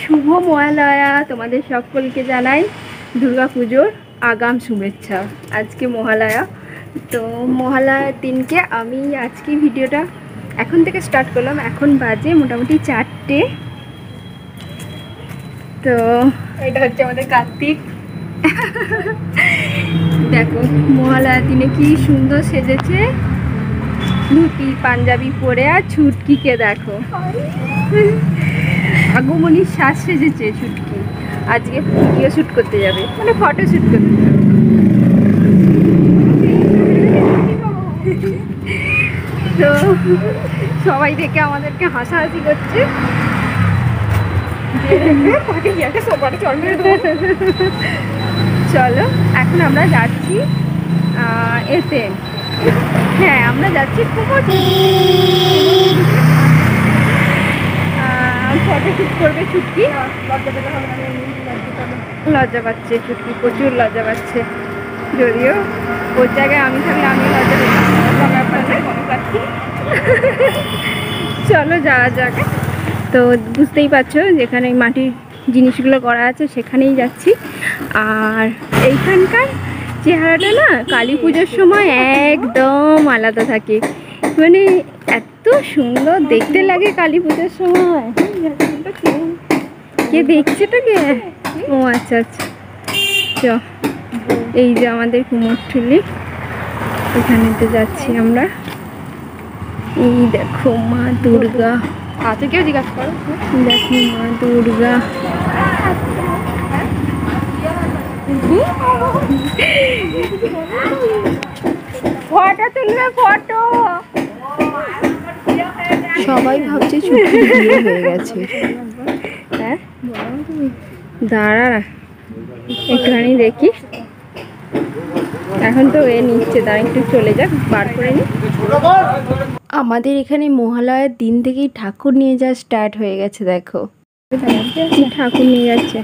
শুভ মহালয়া। তোমাদের সকলকে জানাই দুর্গাপুজোর আগাম শুভেচ্ছা। আজকে মহালয়া, তো মহালয়ার দিনকে আমি আজকে ভিডিওটা এখন থেকে স্টার্ট করলাম। এখন বাজে মোটামুটি 4টে। তো এটা হচ্ছে আমাদের কার্তিক। দেখো মহালয়ার দিনে কি সুন্দর সেজেছে, ধুতি পাঞ্জাবি পরে। আর ছুটকিকে দেখো, আগমনীর সাজ সেজেছে ছুটকি। আজকে ভিডিও শ্যুট করতে যাবে, মানে ফটো শ্যুট করতে যাবে। তো সবাই দেখে আমাদেরকে হাসাহাসি করছে। চলো এখন আমরা যাচ্ছি এতে, হ্যাঁ আমরা যাচ্ছি ফটো শ্যুট করবে ছুটকি। লজ্জা পাচ্ছে ছুটকি, প্রচুর লজ্জা পাচ্ছে। যদিও ওর জায়গায় আমি থাকলে আমি লজ্জা পাচ্ছি। চলো যাওয়া যাক। তো বুঝতেই পারছো যেখানে মাটির জিনিসগুলো করা আছে সেখানেই যাচ্ছি। আর এইখানকার চেহারাটা না কালী পুজোর সময় একদম আলাদা থাকে, মানে এত সুন্দর দেখতে লাগে কালী পুজোর সময়। কে দেখছে তো কে? ও আচ্ছা আচ্ছা। চ এই যে আমাদের কুমোরটুলি, এখানেতে যাচ্ছি আমরা। এই দেখো মা দুর্গা, আচ্ছা কেউ জিজ্ঞাসা করো। দেখো মা দুর্গা, ফটো তুলবে ফটো। সবাই ভাবছে ছুটি বিয়ে হয়ে গেছে। হ্যাঁ দাঁড়া একটুখানি দেখি, এখন তো এ নিচ্ছে, তার একটু চলে যাক, বার করে নি। আমাদের এখানে মহালয়ার দিন থেকেই ঠাকুর নিয়ে যাওয়া স্টার্ট হয়ে গেছে। দেখো ঠাকুর নিয়ে যাচ্ছে।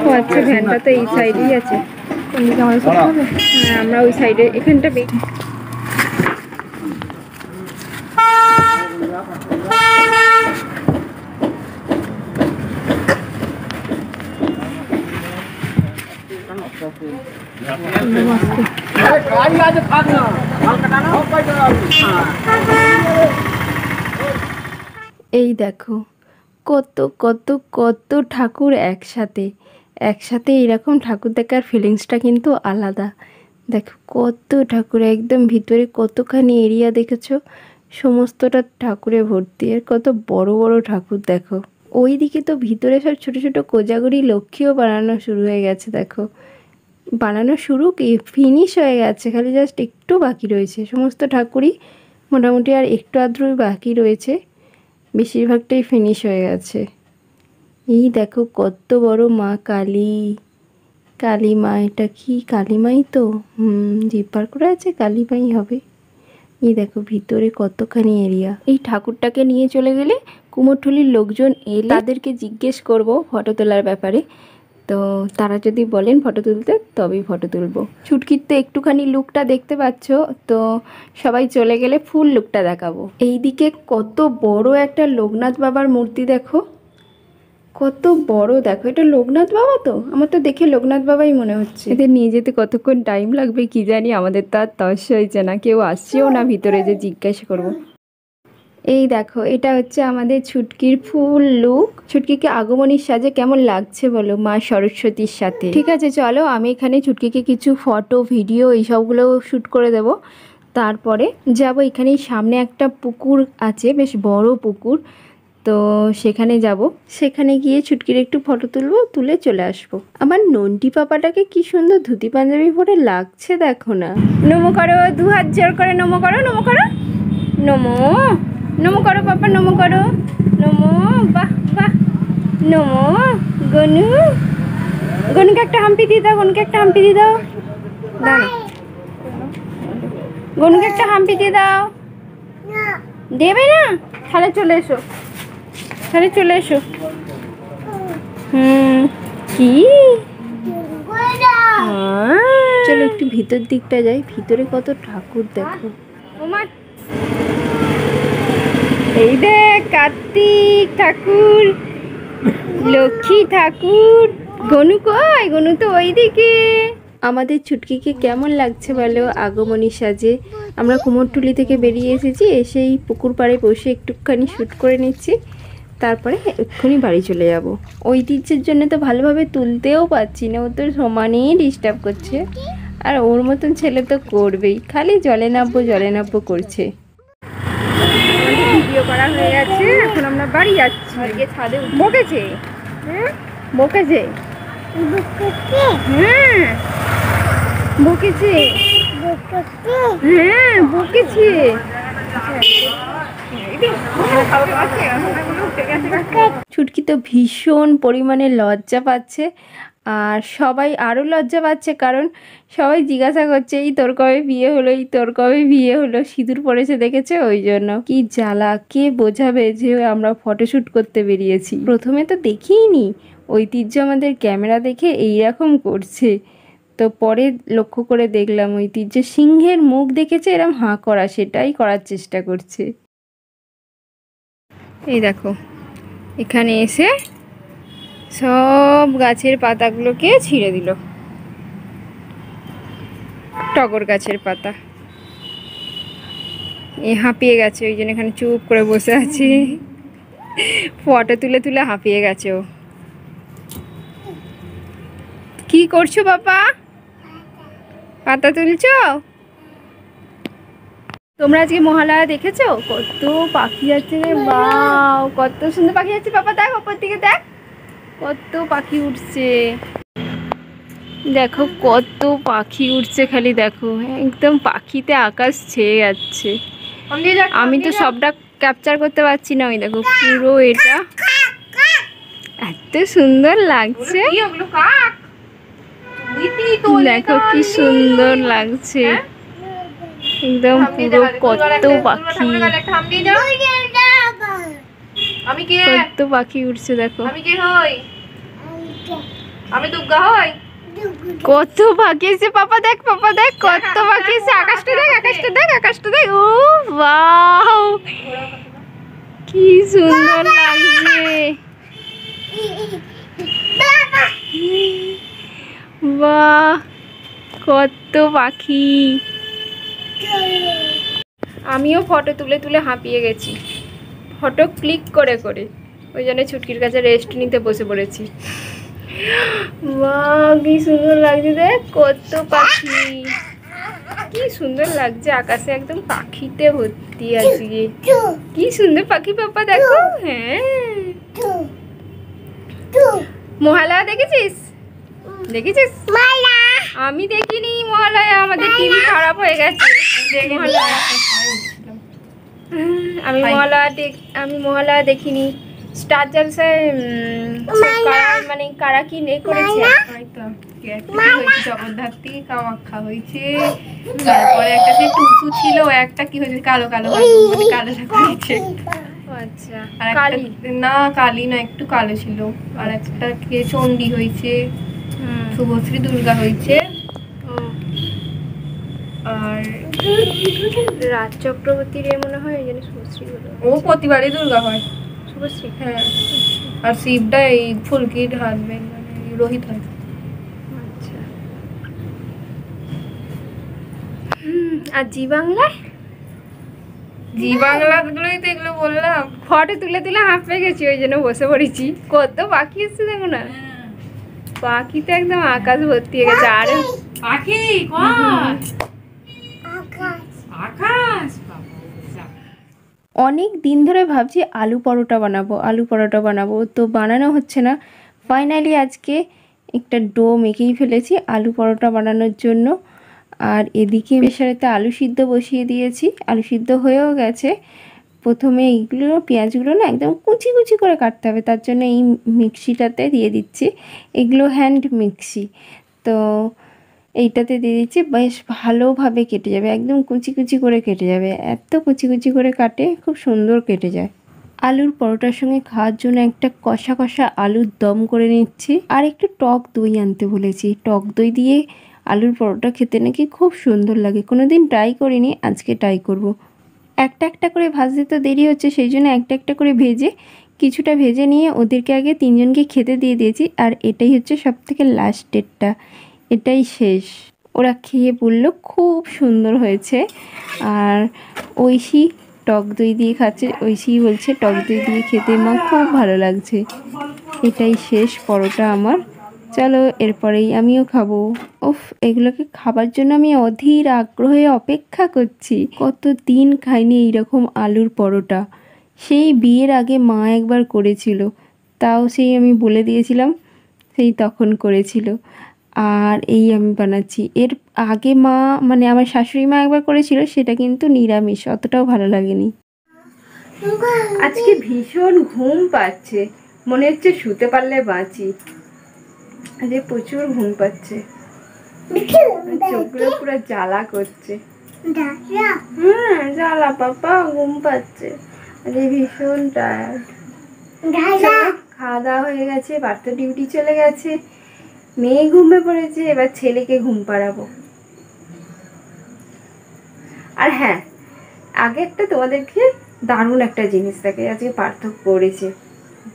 ও আচ্ছা, ভ্যানটা তো এই সাইডেই আছে। হ্যাঁ আমরা ওই সাইডে, এখানটা এই দেখো কত কত কত ঠাকুর একসাথে একসাথে এরকম ঠাকুর দেখার ফিলিংসটা কিন্তু আলাদা। দেখো কত ঠাকুর, একদম ভিতরে কতখানি এরিয়া দেখেছো, সমস্তটা ঠাকুরে ভর্তি। আর কত বড় বড় ঠাকুর দেখো। ওই দিকে তো ভিতরে সব ছোট ছোট কোজাগরি লক্ষ্মীও বানানো শুরু হয়ে গেছে। দেখো বানানো শুরু কি ফিনিশ হয়ে গেছে, খালি জাস্ট একটু বাকি রয়েছে। সমস্ত ঠাকুরই মোটামুটি আর একটু আধটুই বাকি রয়েছে, বেশিরভাগটাই ফিনিশ হয়ে গেছে। এই দেখো কত বড় মা কালী, কালী মা। এটা কি কালী মাই তো? জিভ বার করে আছে, কালী মাই হবে। এই দেখো ভিতরে কতখানি এরিয়া। এই ঠাকুরটাকে নিয়ে চলে গেলে কুমোরটুলির লোকজন এলে তাদেরকে জিজ্ঞেস করব ফটো তোলার ব্যাপারে। তো তারা যদি বলেন ফটো তুলতে তবেই ফটো তুলবো। ছুটকির তো একটুখানি লুকটা দেখতে পাচ্ছ, তো সবাই চলে গেলে ফুল লুকটা দেখাবো। এইদিকে কত বড় একটা লোকনাথ বাবার মূর্তি দেখো, কত বড়। দেখো এটা লোকনাথ বাবা তো, আমার তো দেখে লোকনাথ বাবাই মনে হচ্ছে। এদের নিয়ে যেতে কতক্ষণ টাইম লাগবে কি জানি, আমাদের তো আর তস হয়েছে না, কেউ আসছেও না ভিতরে যে জিজ্ঞাসা করব। এই দেখো এটা হচ্ছে আমাদের ছুটকির ফুল লুক। ছুটকিকে আগমনীর সাজে কেমন লাগছে বলো মা সরস্বতীর সাথে? ঠিক আছে চলো, আমি এখানে ছুটকিকে কিছু ফটো ভিডিও এইসবগুলো শ্যুট করে দেব। তারপরে যাব এখানেই সামনে একটা পুকুর আছে, বেশ বড় পুকুর, তো সেখানে যাব। সেখানে গিয়ে ছুটকির একটু ফটো তুলবো, তুলে চলে আসবো। আমার নন্টি পাপাটাকে কি সুন্দর ধুতি পাঞ্জাবি পরে লাগছে দেখো না। নমো করো, 2 হাত জোর করে নমো করো, নমো করো, নমো নমো করো পাপা, নমো করো, নমো। বাহ বাহ, নমো। গনু, গনুকে একটা হাম্পি দিয়ে দাও, গনুকে একটা হাম্পি দিয়ে দাও, দাও না, গনুকে একটা হাম্পি দিয়ে দাও। দেবে না? তাহলে চলে এসো, তাহলে চলে এসো। কি চলো একটু ভিতর দিকটা যাই, ভিতরে কত ঠাকুর দেখো। এই দেখ কার্তিক ঠাকুর, লক্ষ্মী ঠাকুর। গনু কই? গনু তো ওইদিকে। আমাদের ছুটকিকে কেমন লাগছে বলো আগমনী সাজে? আমরা কুমোরটুলি থেকে বেরিয়ে এসেছি, এসেই পুকুর পাড়ে বসে একটুখানি শ্যুট করে নিচ্ছি, তারপরে এক্ষুনি বাড়ি চলে যাব। ঐতিহ্যের জন্য তো ভালোভাবে তুলতেও পারছি না, ও তো সমানেই ডিস্টার্ব করছে। আর ওর মতন ছেলে তো করবেই, খালি জলে নামবো করছে। ভিডিও করা হয়ে গেছে, এখন আমরা বাড়ি যাচ্ছি। ছাদে বকেছে, বকেছে, হ্যাঁ বকেছে, হ্যাঁ বকেছে। ছুটকি তো ভীষণ পরিমাণে লজ্জা পাচ্ছে, আর সবাই আরও লজ্জা পাচ্ছে, কারণ সবাই জিজ্ঞাসা করছে এই তোর কবে বিয়ে হলো, এই তোর কবে বিয়ে হলো। সিঁদুর পড়েছে দেখেছে, ওই জন্য। কি জ্বালা, কে বোঝাবে যে আমরা ফটোশ্যুট করতে বেরিয়েছি। প্রথমে তো দেখিইনি, ঐতিহ্য আমাদের ক্যামেরা দেখে এইরকম করছে, তো পরে লক্ষ্য করে দেখলাম ঐতিহ্য সিংহের মুখ দেখেছে এরম হাঁ করা, সেটাই করার চেষ্টা করছে। এই দেখো, এখানে এসে সব গাছের পাতাগুলোকে ছিঁড়ে দিল, টগর গাছের পাতা। এ হাঁপিয়ে গেছে, ওই জন্য এখানে চুপ করে বসে আছে, ফটো তুলে তুলে হাঁপিয়ে গেছে ও। কি করছো বাবা? পাতা তুলছো? তোমরা আজকে মহালয়া দেখেছো? কত পাখি যাচ্ছে রে, বাও কত সুন্দর পাখি যাচ্ছে। বাবা দেখ ওপর দিকে দেখ, কত পাখি উঠছে। দেখো কত পাখি উঠছে, খালি দেখো, একদম পাখিতে আকাশ ছেয়ে যাচ্ছে। আমি তো সবটা ক্যাপচার করতে পারছি না। ওই দেখো পুরো এটা এত সুন্দর লাগছে, দেখো কি সুন্দর লাগছে, একদম পুরো কত পাখি, কত পাখি উঠছে দেখো। কত পাখি এসে, পাপা দেখ কত পাখি এসে। আকাশটা দেখ, আকাশটা দেখ, আকাশটা দেখ। ও বাও, কি সুন্দর লাগছে, বাহ কত পাখি। আমিও ফটো তুলে তুলে হাঁপিয়ে গেছি, ফটো ক্লিক করে করে, ওই জন্য ছুটকির কাছে রেস্ট নিতে বসে পড়েছি। বাহ কি সুন্দর লাগছে, দেখ কত পাখি, কি সুন্দর লাগছে, আকাশে একদম পাখিতে ভর্তি আজকে। কি সুন্দর পাখি পাপা দেখো। হ্যাঁ মহালয়া দেখেছিস? দেখেছিস? আমি দেখিনি মহালয়া, আমাদের টিভি খারাপ হয়ে গেছে। আমি মহালয়া দেখিনি। স্টার জলসায় মানে কারা কি করেছে, জগদ্ধাত্রী কামাখ্যা হয়েছে, তারপরে একটা সেই টুসু ছিল, একটা কি হয়েছে কালো কালো কালো হয়েছে। আচ্ছা আর কালী না, কালী না, একটু কালো ছিল। আর একটা কে চণ্ডী হয়েছে, শুভশ্রী দুর্গা হয়েছে, আর রাজ চক্রবর্তীর মনে হয় ওই জন্য শুভশ্রী হলো। ও প্রতিবারই দুর্গা হয় শুভশ্রী, হ্যাঁ। আর শিবটা এই ফুলকির হাজবেন্ড মানে রোহিত হয়। আচ্ছা। আর জি বাংলায়, জি বাংলা গুলোই তো এগুলো বললাম, ফটো তুলে তুলে হাঁপিয়ে গেছি, ওই জন্য বসে পড়েছি। কত পাখি এসছে দেখো না, পাখিতে একদম আকাশ ভর্তি হয়ে গেছে। আর পাখি অনেক দিন ধরে ভাবছি আলু পরোটা বানাবো, তো বানানো হচ্ছে না। ফাইনালি আজকে একটা ডো মেখেই ফেলেছি আলু পরোটা বানানোর জন্য। আর এদিকে প্রেসারেতে আলু সিদ্ধ বসিয়ে দিয়েছি, আলু সিদ্ধ হয়েও গেছে। প্রথমে এইগুলো পেঁয়াজগুলো না একদম কুচি কুচি করে কাটতে হবে, তার জন্য এই মিক্সিটাতে দিয়ে দিচ্ছি। এগুলো হ্যান্ড মিক্সি, তো এইটাতে দিয়ে দিচ্ছি, বেশ ভালোভাবে কেটে যাবে, একদম কুচি কুচি করে কেটে যাবে। এত কুচি কুচি করে কাটে, খুব সুন্দর কেটে যায়। আলুর পরোটার সঙ্গে খাওয়ার জন্য একটা কষা কষা আলুর দম করে নিচ্ছি। আর একটু টক দই আনতে বলেছি, টক দই দিয়ে আলুর পরোটা খেতে নাকি খুব সুন্দর লাগে। কোনো দিন ট্রাই করিনি, আজকে ট্রাই করব। একটা একটা করে ভাজতে তো দেরি হচ্ছে, সেই জন্য একটা একটা করে ভেজে কিছুটা ভেজে নিয়ে ওদেরকে আগে 3জনকে খেতে দিয়ে দিয়েছি। আর এটাই হচ্ছে সব থেকে লাস্টেরটা, এটাই শেষ। ওরা খেয়ে বললো খুব সুন্দর হয়েছে। আর ঐশী টক দই দিয়ে খাচ্ছে, ঐশী বলছে টক দই দিয়ে খেতে মা খুব ভালো লাগছে। এটাই শেষ পরোটা আমার। চলো এরপরেই আমিও খাবো। উফ, এগুলোকে খাবার জন্য আমি অধীর আগ্রহে অপেক্ষা করছি। কতদিন খাইনি এইরকম আলুর পরোটা। সেই বিয়ের আগে মা একবার করেছিল, তাও সেই আমি বলে দিয়েছিলাম, সেই তখন করেছিল। আর এই আমি বানাচ্ছি। এর আগে মা মানে আমার শাশুড়ি মা একবার করেছিল, সেটা কিন্তু নিরামিষ, অতটাও ভালো লাগেনি। আজকে ভীষণ ঘুম পাচ্ছে, মনে হচ্ছে শুতে পারলে বাঁচি। আজকে প্রচুর ঘুম পাচ্ছে, চোখগুলো পুরো জ্বালা করছে। হ্যাঁ জ্বালা পাপা, ঘুম পাচ্ছে আজকে ভীষণ টায়ার্ড। খাওয়া দাওয়া হয়ে গেছে, বাড়িতে ডিউটি চলে গেছে, মেয়ে ঘুমিয়ে পড়েছে, এবার ছেলেকে ঘুম পাড়াবো। আর হ্যাঁ, আগে একটা তোমাদেরকে দারুণ একটা জিনিস দেখে আজকে পার্থক্য করেছে,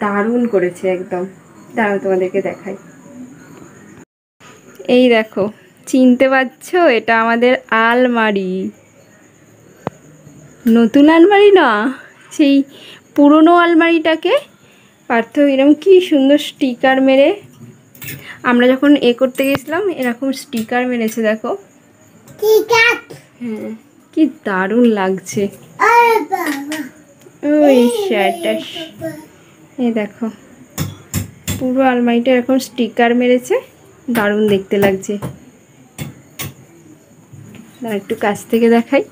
দারুণ করেছে একদম। দাঁড়াও তোমাদেরকে দেখাই। এই দেখো, চিনতে পারছো? এটা আমাদের আলমারি, নতুন আলমারি না, সেই পুরনো আলমারিটাকে পার্থ এরকম কি সুন্দর স্টিকার মেরে, আমরা যখন করতে গেছিলাম এরকম স্টিকার মেরেছে দেখো। হ্যাঁ, কি দারুণ লাগছে। ওই শ্যাটাস, এই দেখো পুরো আলমারিটা এরকম স্টিকার মেরেছে, দারুণ দেখতে লাগছে। একটু কাছ থেকে দেখাই।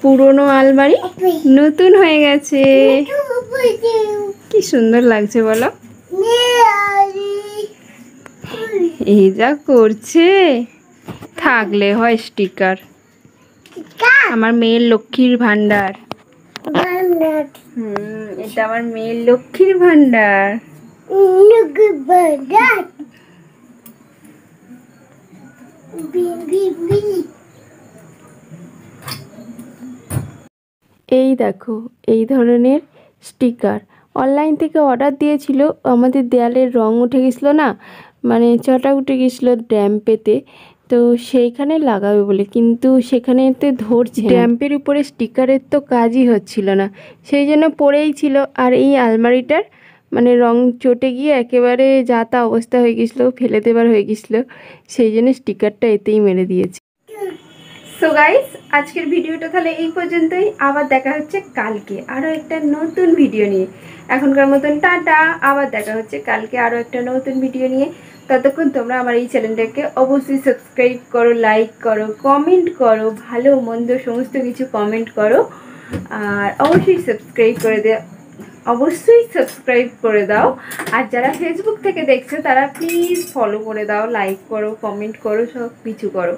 পুরনো আলমারি নতুন হয়ে গেছে, কি সুন্দর লাগছে বলো। এই যা করছে, থাকলে হয় স্টিকার। আমার মেয়ের লক্ষ্মীর ভান্ডার। এটা আমার মেয়ের লক্ষ্মীর ভান্ডার। এই দেখো, এই ধরনের স্টিকার অনলাইন থেকে অর্ডার দিয়েছিল। আমাদের দেয়ালের রং উঠে গেছিলো না, মানে চটা উঠে গেছিলো ড্যাম্পেতে, তো সেইখানে লাগাবে বলে, কিন্তু সেখানেতে ধরছে ড্যাম্পের উপরে স্টিকারের তো কাজই হচ্ছিল না, সেই জন্য পড়েই ছিল। আর এই আলমারিটার মানে রং চটে গিয়ে একেবারে যা তা অবস্থা হয়ে গেছিলো, ফেলে দেবার হয়ে গেছিলো, সেই জন্য স্টিকারটা এতেই মেরে দিয়েছে। সো গাইস, আজকের ভিডিওটা তাহলে এই পর্যন্তই। আবার দেখা হচ্ছে কালকে আরও একটা নতুন ভিডিও নিয়ে। এখনকার মতন টাটা, আবার দেখা হচ্ছে কালকে আরও একটা নতুন ভিডিও নিয়ে। ততক্ষণ তোমরা আমার এই চ্যানেলটাকে অবশ্যই সাবস্ক্রাইব করো, লাইক করো, কমেন্ট করো, ভালো মন্দ সমস্ত কিছু কমেন্ট করো। আর অবশ্যই সাবস্ক্রাইব করে দাও। আর যারা ফেসবুক থেকে দেখছো তারা প্লিজ ফলো করে দাও, লাইক করো, কমেন্ট করো, সব কিছু করো।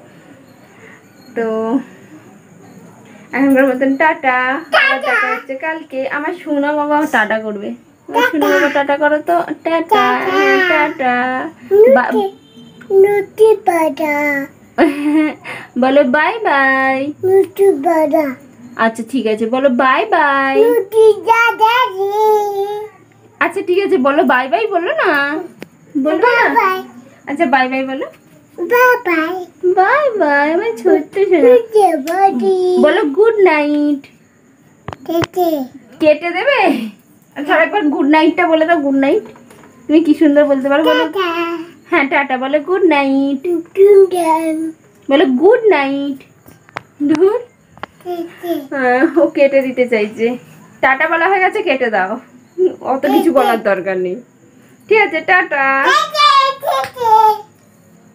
তো এখনকার মতন টাটা, আবার দেখা হচ্ছে কালকে। আমার সোনা বাবাও টাটা করবে, সোনা বাবা টাটা করো তো, টাটা টাটা বলো বাই বাই। আচ্ছা ঠিক আছে, বলো বাই বাই। আচ্ছা ঠিক আছে, বলো বাই বাই, বলো না, বলবো না। আচ্ছা বাই বাই বলো, বাই বাই আমার ছোট্ট সোনা। বলো গুড নাইট। কেটে দেবে? আচ্ছা একবার গুড নাইটটা বলে দাও। গুড নাইট তুমি কি সুন্দর বলতে পারো, বলো। হ্যাঁ টাটা বলো, গুড নাইট বলো, গুড নাইট। ধুর, ও কেটে দিতে চাইছে। টাটা বলা হয়ে গেছে, কেটে দাও, অত কিছু বলার দরকার নেই। ঠিক আছে, টাটা।